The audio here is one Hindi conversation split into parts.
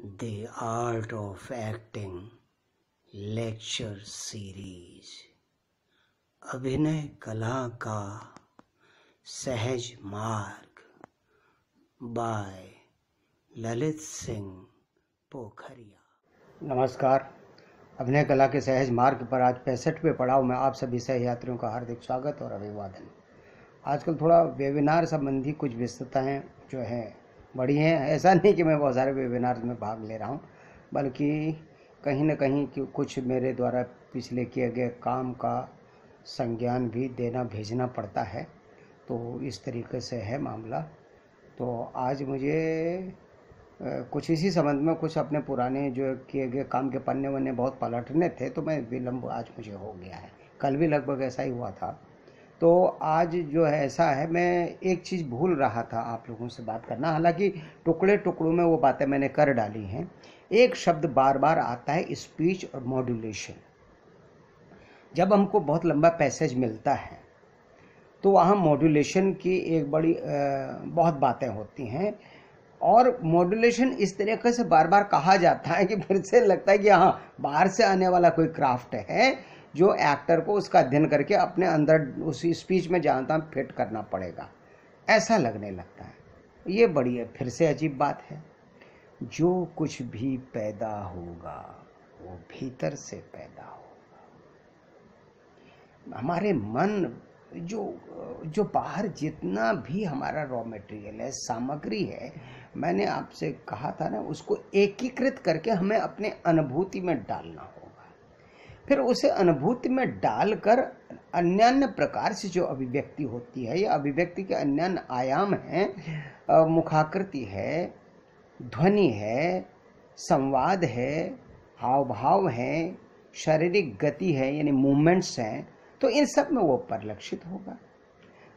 The Art of Acting lecture series. अभिनय कला का सहज मार्ग बाय ललित सिंह पोखरिया। नमस्कार। अभिनय कला के सहज मार्ग पर आज 65वें पड़ाव में आप सभी सहयात्रियों का हार्दिक स्वागत और अभिवादन। आजकल थोड़ा वेबिनार संबंधी कुछ व्यस्तताएं जो हैं बड़ी हैं। ऐसा नहीं कि मैं बहुत सारे वेबिनार में भाग ले रहा हूं, बल्कि कहीं न कहीं कुछ मेरे द्वारा पिछले किए गए काम का संज्ञान भी देना भेजना पड़ता है, तो इस तरीके से है मामला। तो आज मुझे कुछ इसी संबंध में कुछ अपने पुराने जो किए गए काम के पन्ने वन्ने बहुत पलटने थे, तो मैं विलम्ब आज मुझे हो गया है। कल भी लगभग ऐसा ही हुआ था। तो आज जो है ऐसा है, मैं एक चीज़ भूल रहा था आप लोगों से बात करना। हालांकि टुकड़े टुकड़ों में वो बातें मैंने कर डाली हैं। एक शब्द बार बार आता है, स्पीच और मॉड्यूलेशन। जब हमको बहुत लंबा पैसेज मिलता है तो वहाँ मॉड्यूलेशन की एक बड़ी बहुत बातें होती हैं, और मॉड्यूलेशन इस तरीके से बार बार कहा जाता है कि फिर से लगता है कि हाँ, बाहर से आने वाला कोई क्राफ्ट है जो एक्टर को उसका अध्ययन करके अपने अंदर उसी स्पीच में जहाँ तहाँ फिट करना पड़ेगा, ऐसा लगने लगता है। ये बड़ी फिर से अजीब बात है। जो कुछ भी पैदा होगा वो भीतर से पैदा होगा। हमारे मन जो बाहर जितना भी हमारा रॉ मटेरियल है, सामग्री है, मैंने आपसे कहा था ना, उसको एकीकृत करके हमें अपने अनुभूति में डालना होगा। फिर उसे अनुभूति में डालकर अन्य प्रकार से जो अभिव्यक्ति होती है, या अभिव्यक्ति के अन्य आयाम हैं, मुखाकृति है, ध्वनि है, संवाद है, हाव भाव है, शारीरिक गति है, यानी मूवमेंट्स हैं, तो इन सब में वो परिलक्षित होगा।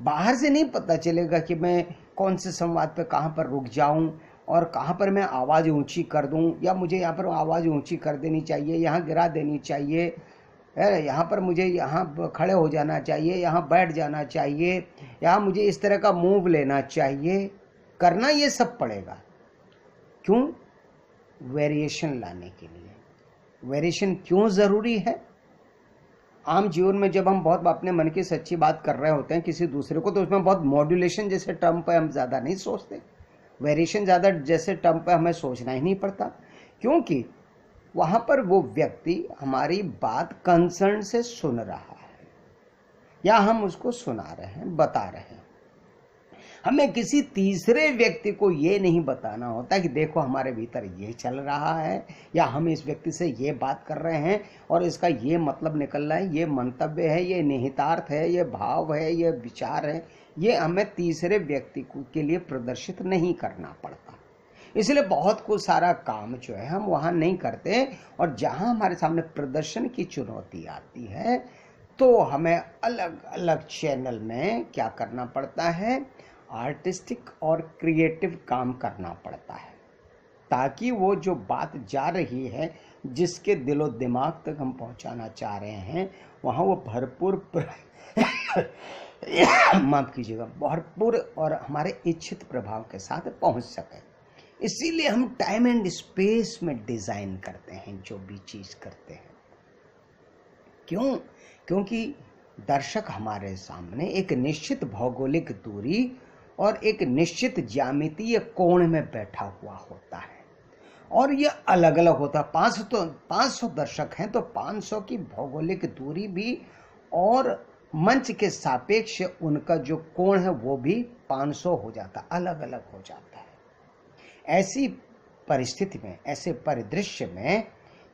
बाहर से नहीं पता चलेगा कि मैं कौन से संवाद पे कहाँ पर रुक जाऊं और कहाँ पर मैं आवाज़ ऊंची कर दूं, या मुझे यहाँ पर आवाज़ ऊंची कर देनी चाहिए, यहाँ गिरा देनी चाहिए, यहाँ पर मुझे यहाँ खड़े हो जाना चाहिए, यहाँ बैठ जाना चाहिए, यहाँ मुझे इस तरह का मूव लेना चाहिए। करना ये सब पड़ेगा। क्यों? वेरिएशन लाने के लिए। वेरिएशन क्यों ज़रूरी है? आम जीवन में जब हम बहुत अपने मन की सच्ची बात कर रहे होते हैं किसी दूसरे को, तो उसमें बहुत मॉड्यूलेशन जैसे टर्म पे हम ज़्यादा नहीं सोचते। वेरिएशन ज़्यादा जैसे टर्म पे हमें सोचना ही नहीं पड़ता, क्योंकि वहाँ पर वो व्यक्ति हमारी बात कंसर्न से सुन रहा है, या हम उसको सुना रहे हैं, बता रहे हैं। हमें किसी तीसरे व्यक्ति को ये नहीं बताना होता कि देखो हमारे भीतर ये चल रहा है, या हम इस व्यक्ति से ये बात कर रहे हैं और इसका ये मतलब निकल रहा है, ये मंतव्य है, ये निहितार्थ है, ये भाव है, ये विचार है। ये हमें तीसरे व्यक्ति के लिए प्रदर्शित नहीं करना पड़ता। इसलिए बहुत कुछ सारा काम जो है हम वहाँ नहीं करते, और जहाँ हमारे सामने प्रदर्शन की चुनौती आती है तो हमें अलग अलग चैनल में क्या करना पड़ता है, आर्टिस्टिक और क्रिएटिव काम करना पड़ता है, ताकि वो जो बात जा रही है, जिसके दिलो दिमाग तक हम पहुंचाना चाह रहे हैं, वहाँ वो भरपूर माफ कीजिएगा, भरपूर और हमारे इच्छित प्रभाव के साथ पहुंच सके। इसीलिए हम टाइम एंड स्पेस में डिज़ाइन करते हैं जो भी चीज़ करते हैं। क्यों? क्योंकि दर्शक हमारे सामने एक निश्चित भौगोलिक दूरी और एक निश्चित ज्यामितीय कोण में बैठा हुआ होता है, और ये अलग अलग होता है। 500 दर्शक हैं तो 500 की भौगोलिक दूरी भी और मंच के सापेक्ष उनका जो कोण है वो भी 500 हो जाता, अलग अलग हो जाता है। ऐसी परिस्थिति में, ऐसे परिदृश्य में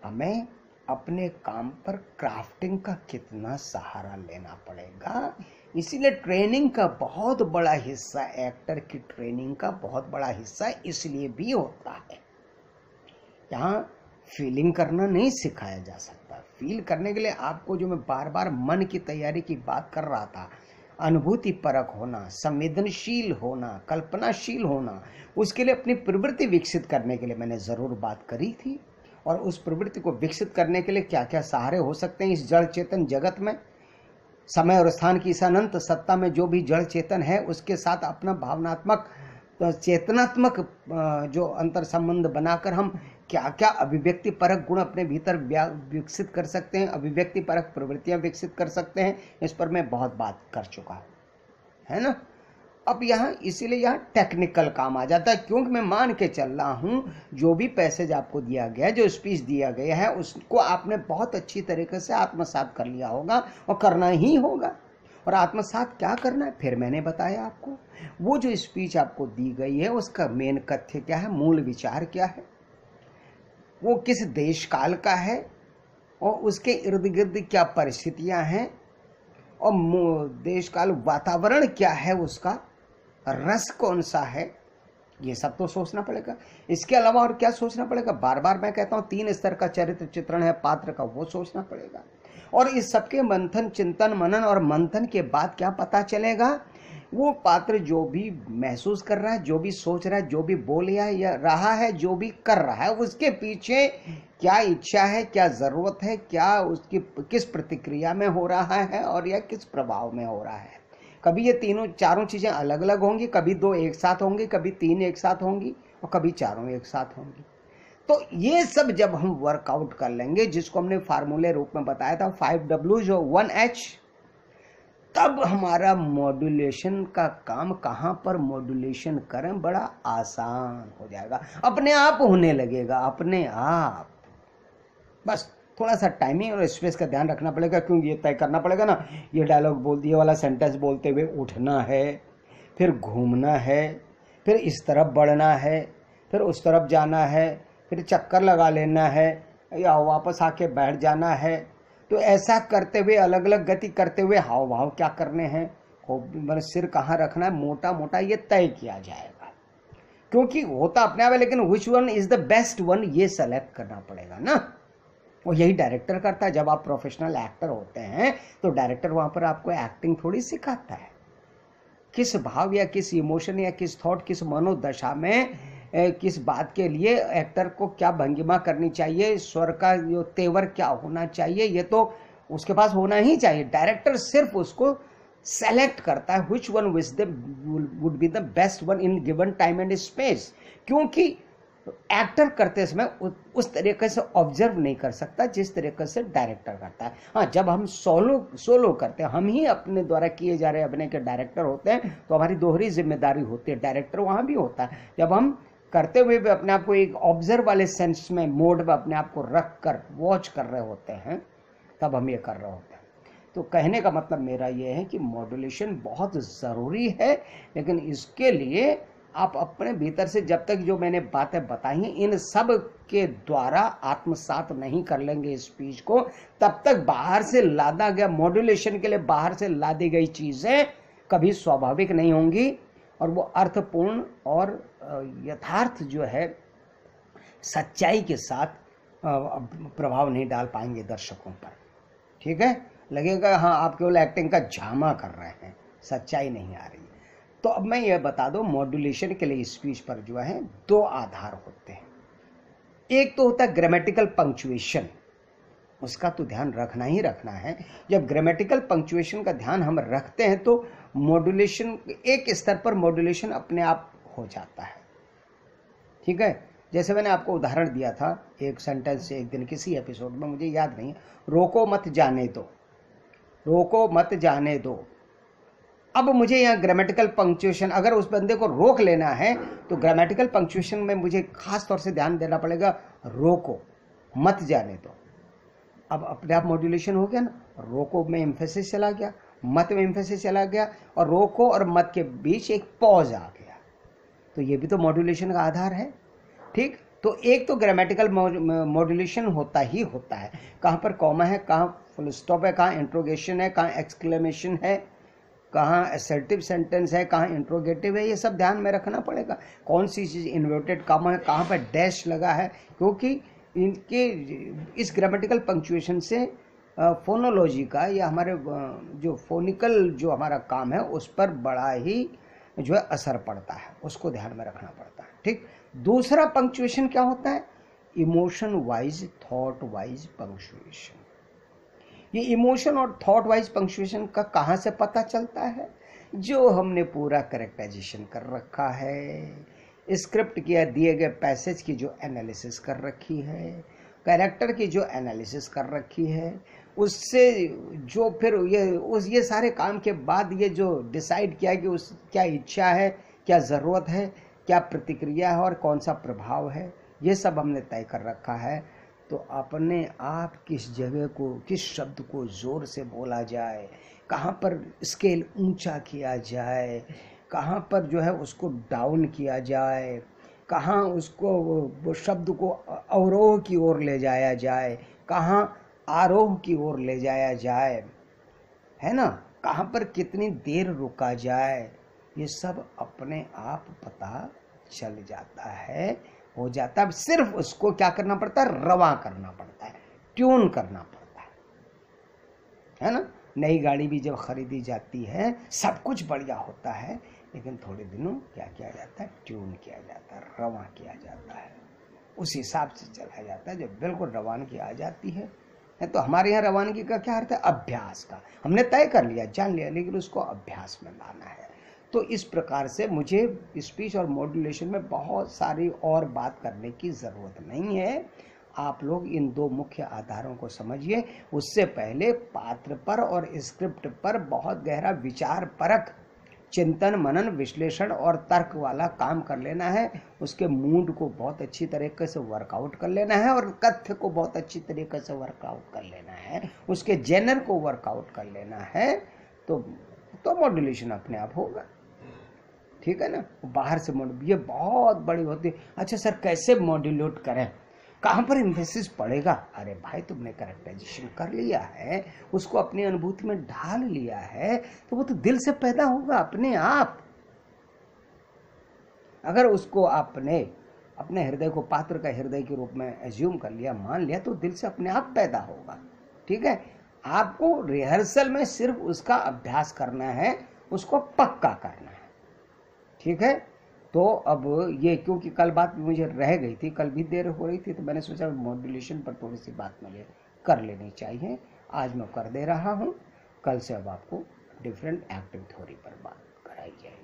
हमें अपने काम पर क्राफ्टिंग का कितना सहारा लेना पड़ेगा। इसीलिए ट्रेनिंग का बहुत बड़ा हिस्सा, एक्टर की ट्रेनिंग का बहुत बड़ा हिस्सा इसलिए भी होता है। यहाँ फीलिंग करना नहीं सिखाया जा सकता। फील करने के लिए आपको, जो मैं बार बार मन की तैयारी की बात कर रहा था, अनुभूति परक होना, संवेदनशील होना, कल्पनाशील होना, उसके लिए अपनी प्रवृत्ति विकसित करने के लिए मैंने ज़रूर बात करी थी। और उस प्रवृत्ति को विकसित करने के लिए क्या क्या सहारे हो सकते हैं इस जड़ चेतन जगत में। समय और स्थान की इस अनंत सत्ता में जो भी जड़ चेतन है, उसके साथ अपना भावनात्मक तो चेतनात्मक जो अंतर संबंध बनाकर हम क्या क्या अभिव्यक्ति परक गुण अपने भीतर विकसित कर सकते हैं, अभिव्यक्ति परक प्रवृत्तियां विकसित कर सकते हैं, इस पर मैं बहुत बात कर चुका हूं, है ना। अब यहाँ इसीलिए यहाँ टेक्निकल काम आ जाता है, क्योंकि मैं मान के चल रहा हूँ जो भी पैसेज आपको दिया गया है, जो स्पीच दिया गया है, उसको आपने बहुत अच्छी तरीके से आत्मसात कर लिया होगा और करना ही होगा। और आत्मसात क्या करना है फिर मैंने बताया आपको। वो जो स्पीच आपको दी गई है उसका मेन कथ्य क्या है, मूल विचार क्या है, वो किस देश काल का है और उसके इर्द गिर्द क्या परिस्थितियां हैं और देश काल वातावरण क्या है, उसका रस कौन सा है, ये सब तो सोचना पड़ेगा। इसके अलावा और क्या सोचना पड़ेगा, बार बार मैं कहता हूँ 3 स्तर का चरित्र चित्रण है पात्र का, वो सोचना पड़ेगा। और इस सबके मंथन, चिंतन, मनन और मंथन के बाद क्या पता चलेगा, वो पात्र जो भी महसूस कर रहा है, जो भी सोच रहा है, जो भी बोल रहा है, जो भी कर रहा है, उसके पीछे क्या इच्छा है, क्या जरूरत है, क्या उसकी किस प्रतिक्रिया में हो रहा है और या किस प्रभाव में हो रहा है। कभी ये तीनों चारों चीजें अलग अलग होंगी, कभी 2 एक साथ होंगी, कभी 3 एक साथ होंगी और कभी चारों एक साथ होंगी। तो ये सब जब हम वर्कआउट कर लेंगे, जिसको हमने फार्मूले रूप में बताया था 5W जो 1H, तब हमारा मॉड्यूलेशन का काम कहाँ पर मॉड्यूलेशन करें बड़ा आसान हो जाएगा, अपने आप होने लगेगा, अपने आप। बस थोड़ा सा टाइमिंग और स्पेस का ध्यान रखना पड़ेगा, क्योंकि ये तय करना पड़ेगा ना, ये डायलॉग बोल दिए वाला सेंटेंस बोलते हुए उठना है, फिर घूमना है, फिर इस तरफ बढ़ना है, फिर उस तरफ जाना है, फिर चक्कर लगा लेना है या वापस आके बैठ जाना है। तो ऐसा करते हुए अलग अलग गति करते हुए हाव भाव क्या करने हैं, मतलब सिर कहाँ रखना है, मोटा मोटा ये तय किया जाएगा, क्योंकि होता अपने आप है, लेकिन which one is the best one ये सेलेक्ट करना पड़ेगा ना। और यही डायरेक्टर करता है। जब आप प्रोफेशनल एक्टर होते हैं तो डायरेक्टर वहां पर आपको एक्टिंग थोड़ी सिखाता है, किस भाव या किस इमोशन या किस थॉट, किस मनोदशा में किस बात के लिए एक्टर को क्या भंगिमा करनी चाहिए, स्वर का जो तेवर क्या होना चाहिए, ये तो उसके पास होना ही चाहिए। डायरेक्टर सिर्फ उसको सेलेक्ट करता है which one would be the best one in given time and space, क्योंकि एक्टर करते समय उस तरीके से ऑब्जर्व नहीं कर सकता जिस तरीके से डायरेक्टर करता है। हाँ, जब हम सोलो करते हैं, हम ही अपने द्वारा किए जा रहे अभिनय के डायरेक्टर होते हैं, तो हमारी दोहरी जिम्मेदारी होती है, डायरेक्टर वहाँ भी होता है। जब हम करते हुए भी अपने आप को एक ऑब्जर्व वाले सेंस में, मोड में अपने आप को रख कर वॉच कर रहे होते हैं, तब हम ये कर रहे होते हैं। तो कहने का मतलब मेरा ये है कि मॉड्यूलेशन बहुत ज़रूरी है, लेकिन इसके लिए आप अपने भीतर से जब तक जो मैंने बातें बताई हैं इन सब के द्वारा आत्मसात नहीं कर लेंगे स्पीच को, तब तक बाहर से लादा गया, मॉड्यूलेशन के लिए बाहर से लादी गई चीज़ें कभी स्वाभाविक नहीं होंगी और वो अर्थपूर्ण और यथार्थ जो है सच्चाई के साथ प्रभाव नहीं डाल पाएंगे दर्शकों पर। ठीक है, लगेगा हाँ आप केवल एक्टिंग का ड्रामा कर रहे हैं, सच्चाई नहीं आ रही। तो अब मैं ये बता दूं, मॉड्यूलेशन के लिए स्पीच पर जो है 2 आधार होते हैं। एक तो होता है ग्रामेटिकल पंक्चुएशन, उसका तो ध्यान रखना ही रखना है। जब ग्रामेटिकल पंक्चुएशन का ध्यान हम रखते हैं तो मॉड्यूलेशन एक स्तर पर मॉड्यूलेशन अपने आप हो जाता है। ठीक है, जैसे मैंने आपको उदाहरण दिया था एक सेंटेंस से एक दिन किसी एपिसोड में, मुझे याद नहीं, रोको मत जाने दो, रोको मत जाने दो। अब मुझे यहाँ ग्रामेटिकल पंक्चुएशन, अगर उस बंदे को रोक लेना है तो ग्रामेटिकल पंक्चुएशन में मुझे खास तौर से ध्यान देना पड़ेगा, रोको मत जाने दो। अब अपने आप मॉड्यूलेशन हो गया ना, रोको में एम्फेसिस चला गया, मत में एम्फेसिस चला गया और रोको और मत के बीच एक पॉज आ गया, तो ये भी तो मॉड्यूलेशन का आधार है। ठीक, तो एक तो ग्रामेटिकल मॉड्यूलेशन होता ही होता है, कहाँ पर कॉमा है, कहाँ फुल स्टॉप है, कहाँ इंट्रोगेशन है, कहाँ एक्सक्लेमेशन है, कहाँ असर्टिव सेंटेंस है, कहाँ इंट्रोगेटिव है, ये सब ध्यान में रखना पड़ेगा। कौन सी चीज़ इन्वर्टेड कॉमा है, कहाँ पर डैश लगा है, क्योंकि इनके इस ग्रामेटिकल पंक्चुएशन से फोनोलॉजी का या हमारे जो फोनिकल जो हमारा काम है उस पर बड़ा ही जो है असर पड़ता है, उसको ध्यान में रखना पड़ता है। ठीक, दूसरा पंक्चुएशन क्या होता है, emotion wise thought wise punctuation. ये इमोशन और थॉट वाइज पंक्चुएशन का कहाँ से पता चलता है, जो हमने पूरा करेक्टाइजेशन कर रखा है, स्क्रिप्ट किया, दिए गए पैसेज की जो एनालिसिस कर रखी है, कैरेक्टर की जो एनालिसिस कर रखी है, उससे जो फिर ये सारे काम के बाद ये जो डिसाइड किया कि उस क्या इच्छा है, क्या ज़रूरत है, क्या प्रतिक्रिया है और कौन सा प्रभाव है, ये सब हमने तय कर रखा है। तो अपने आप किस जगह को, किस शब्द को ज़ोर से बोला जाए, कहाँ पर स्केल ऊंचा किया जाए, कहाँ पर जो है उसको डाउन किया जाए, कहाँ उसको वो शब्द को अवरोह की ओर ले जाया जाए, कहाँ आरोह की ओर ले जाया जाए, है ना, कहाँ पर कितनी देर रुका जाए, ये सब अपने आप पता चल जाता है, हो जाता है। सिर्फ उसको क्या करना पड़ता है, रवा करना पड़ता है, ट्यून करना पड़ता है ना। नई गाड़ी भी जब खरीदी जाती है सब कुछ बढ़िया होता है, लेकिन थोड़े दिनों क्या किया जाता है, ट्यून किया जाता है, रवा किया जाता है, उस हिसाब से चला जाता है। जब बिल्कुल रवानगी आ जाती है तो हमारे यहाँ रवानगी का क्या अर्थ है, अभ्यास का। हमने तय कर लिया, जान लिया, लेकिन उसको अभ्यास में लाना है। तो इस प्रकार से मुझे स्पीच और मॉड्यूलेशन में बहुत सारी और बात करने की ज़रूरत नहीं है। आप लोग इन दो मुख्य आधारों को समझिए। उससे पहले पात्र पर और स्क्रिप्ट पर बहुत गहरा विचार परक चिंतन मनन विश्लेषण और तर्क वाला काम कर लेना है। उसके मूड को बहुत अच्छी तरीके से वर्कआउट कर लेना है और कथ्य को बहुत अच्छी तरीके से वर्कआउट कर लेना है, उसके जेनर को वर्कआउट कर लेना है, तो मॉड्यूलेशन अपने आप होगा। ठीक है ना। बाहर से ये बहुत बड़ी होती है। अच्छा सर कैसे मॉड्यूलेट करें, कहाँ पर इम्फेसिस पड़ेगा? अरे भाई तुमने कैरेक्टराइजेशन कर लिया है, उसको अपनी अनुभूति में ढाल लिया है, तो वो तो दिल से पैदा होगा अपने आप। अगर उसको आपने अपने हृदय को पात्र का हृदय के रूप में एज्यूम कर लिया, मान लिया, तो दिल से अपने आप पैदा होगा। ठीक है। आपको रिहर्सल में सिर्फ उसका अभ्यास करना है, उसको पक्का करना है। ठीक है। तो अब ये क्योंकि कल बात मुझे रह गई थी, कल भी देर हो रही थी, तो मैंने सोचा मॉड्यूलेशन पर थोड़ी सी बात मुझे कर लेनी चाहिए। आज मैं कर दे रहा हूँ। कल से अब आपको डिफरेंट एक्टिव थ्योरी पर बात कराई जाएगी।